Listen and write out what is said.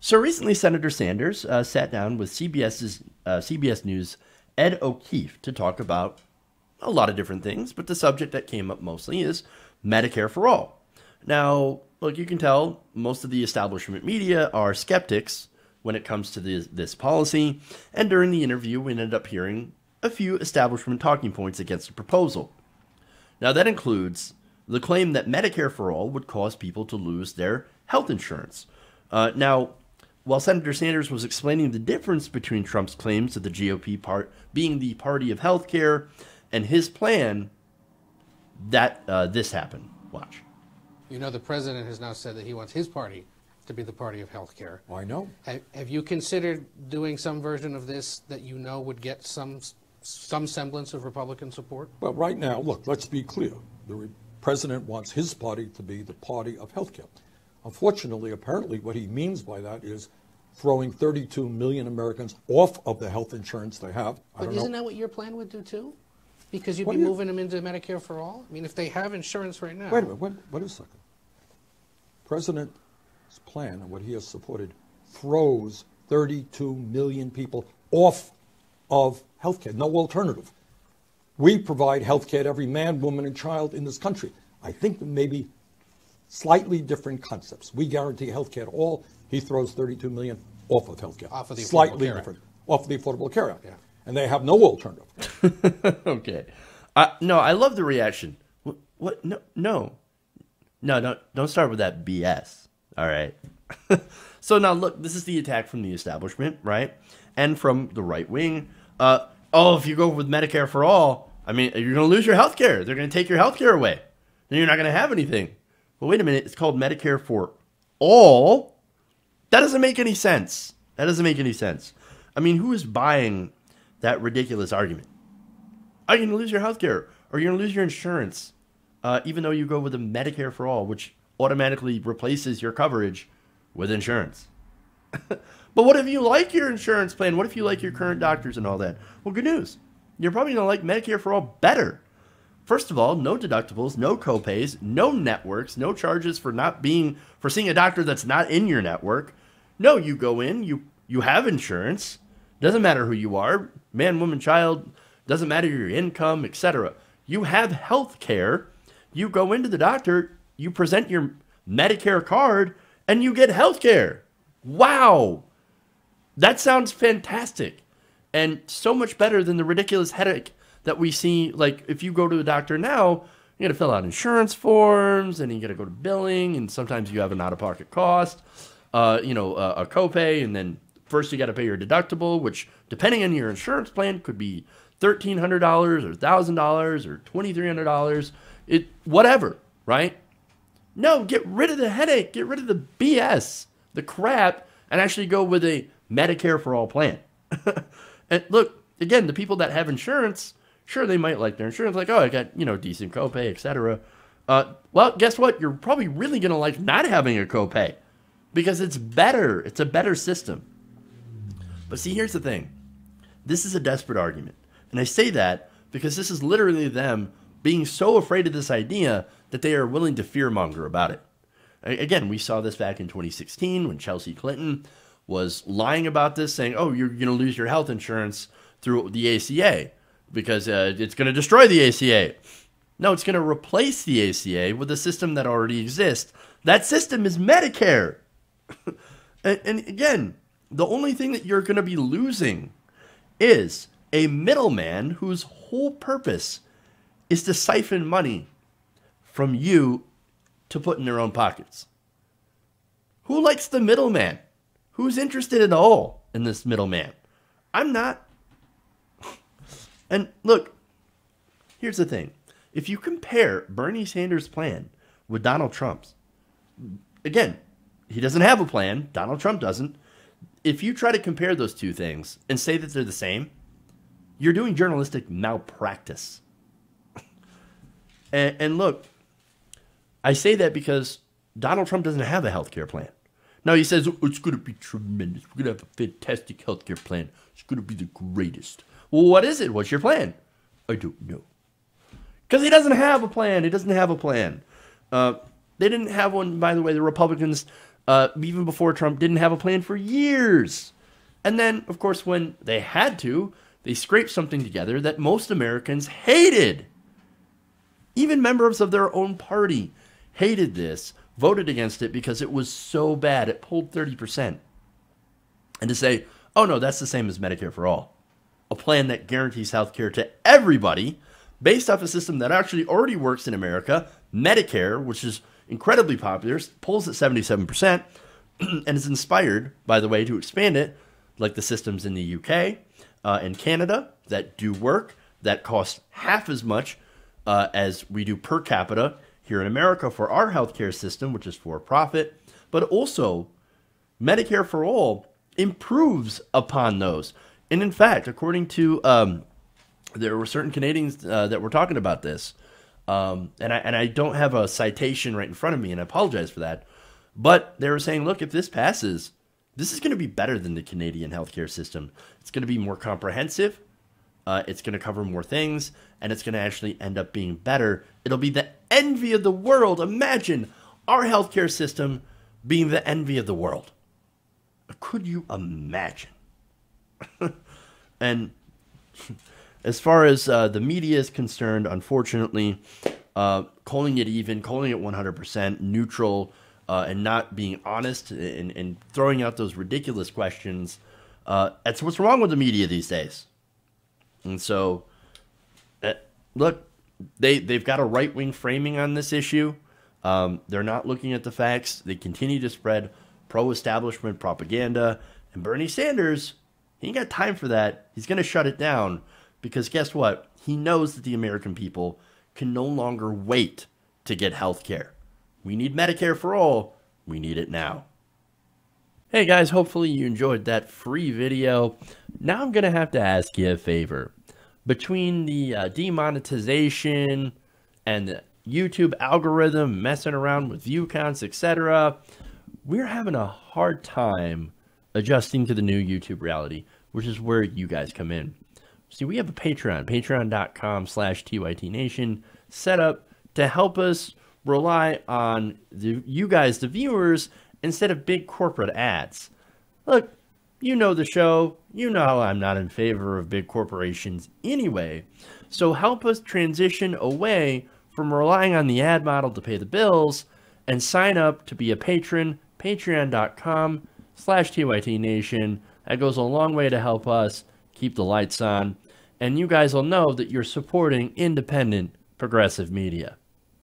So recently, Senator Sanders sat down with CBS News' Ed O'Keefe to talk about a lot of different things, but the subject that came up mostly is Medicare for all. Now, look, you can tell most of the establishment media are skeptics when it comes to this policy, and during the interview, we ended up hearing a few establishment talking points against the proposal. Now, that includes the claim that Medicare for all would cause people to lose their health insurance. Now, while Senator Sanders was explaining the difference between Trump's claims of the GOP part being the party of healthcare and his plan, that this happened. Watch. You know, the president has now said that he wants his party to be the party of health care. I know. Have you considered doing some version of this that you know would get some semblance of Republican support? Well, right now, look, let's be clear. The president wants his party to be the party of health care. Unfortunately, apparently, what he means by that is throwing 32 million Americans off of the health insurance they have. But isn't that what your plan would do, too? Because you'd be moving them into Medicare for all? I mean, if they have insurance right now... Wait a minute, wait a second. President's plan and what he has supported throws 32 million people off of health care. No alternative. We provide health care to every man, woman, and child in this country. I think there may be slightly different concepts. We guarantee health care to all. He throws 32 million off of health care. Off of the slightly Affordable Care different. Act. Off of the Affordable Care Act. Yeah. And they have no alternative. Okay. No, I love the reaction. What? No. Don't start with that BS. All right. So now look, this is the attack from the establishment, right? And from the right wing. If you go with Medicare for all, I mean, you're going to lose your health care. They're going to take your health care away. Then you're not going to have anything. Well, wait a minute. It's called Medicare for all. That doesn't make any sense. That doesn't make any sense. I mean, who is buying that ridiculous argument? Are you going to lose your health care? Or you're going to lose your insurance, even though you go with a Medicare for all, which automatically replaces your coverage with insurance. But what if you like your insurance plan? What if you like your current doctors and all that? Well, good news. You're probably going to like Medicare for all better. First of all, no deductibles, no copays, no networks, no charges for seeing a doctor that's not in your network. No, you go in, you have insurance. Doesn't matter who you are, man, woman, child, doesn't matter your income, etc. You have health care. You go into the doctor, you present your Medicare card, and you get health care. Wow. That sounds fantastic. And so much better than the ridiculous headache that we see. Like, if you go to the doctor now, you got to fill out insurance forms, and you got to go to billing, and sometimes you have an out-of-pocket cost, a copay, and then first you got to pay your deductible, which, depending on your insurance plan, could be $1,300 or $1,000 or $2,300. Whatever, right? No, get rid of the headache, get rid of the BS, the crap, and actually go with a Medicare for all plan. And look, again, the people that have insurance, sure, they might like their insurance, like, oh, I got, decent copay, etc. Well, guess what? You're probably really going to like not having a copay because it's better. It's a better system. But see, here's the thing. This is a desperate argument. And I say that because this is literally them being so afraid of this idea that they are willing to fearmonger about it. Again, we saw this back in 2016 when Chelsea Clinton was lying about this, saying, oh, you're going to lose your health insurance through the ACA because it's going to destroy the ACA. No, it's going to replace the ACA with a system that already exists. That system is Medicare. and again, the only thing that you're going to be losing is a middleman whose whole purpose is to siphon money from you to put in their own pockets. Who likes the middleman? Who's interested at all in this middleman? I'm not. And look, here's the thing. If you compare Bernie Sanders' plan with Donald Trump's, again, he doesn't have a plan. Donald Trump doesn't. If you try to compare those two things and say that they're the same, you're doing journalistic malpractice. And look, I say that because Donald Trump doesn't have a health care plan. Now he says, oh, it's going to be tremendous. We're going to have a fantastic health care plan. It's going to be the greatest. Well, what is it? What's your plan? I don't know. Because he doesn't have a plan. He doesn't have a plan. They didn't have one, by the way. The Republicans even before Trump didn't have a plan for years. And then, of course, when they had to, they scraped something together that most Americans hated. Even members of their own party hated this, voted against it because it was so bad. It pulled 30%. And to say, oh no, that's the same as Medicare for All. A plan that guarantees health care to everybody based off a system that actually already works in America. Medicare, which is incredibly popular, pulls at 77% and is inspired, by the way, to expand it like the systems in the UK and Canada that do work, that cost half as much as we do per capita here in America for our healthcare system, which is for profit. But also, Medicare for All improves upon those. And in fact, according to, there were certain Canadians that were talking about this, and I don't have a citation right in front of me, and I apologize for that, but they were saying, look, if this passes, this is going to be better than the Canadian healthcare system. It's going to be more comprehensive, it's going to cover more things, and it's going to actually end up being better. It'll be the envy of the world. Imagine our healthcare system being the envy of the world. Could you imagine? And as far as the media is concerned, unfortunately, calling it even, calling it 100% neutral, and not being honest and throwing out those ridiculous questions, that's what's wrong with the media these days. And so, look, they've got a right-wing framing on this issue. They're not looking at the facts. They continue to spread pro-establishment propaganda. And Bernie Sanders, he ain't got time for that. He's going to shut it down because guess what? He knows that the American people can no longer wait to get health care. We need Medicare for all. We need it now. Hey guys, hopefully you enjoyed that free video. Now I'm going to have to ask you a favor. Between the demonetization and the YouTube algorithm messing around with view counts, etc., we're having a hard time adjusting to the new YouTube reality, which is where you guys come in. See, we have a Patreon, patreon.com/TYTNation, set up to help us rely on you guys, the viewers, instead of big corporate ads. Look, you know the show. You know I'm not in favor of big corporations anyway. So help us transition away from relying on the ad model to pay the bills and sign up to be a patron, patreon.com/TYTNation. That goes a long way to help us keep the lights on. And you guys will know that you're supporting independent, progressive media.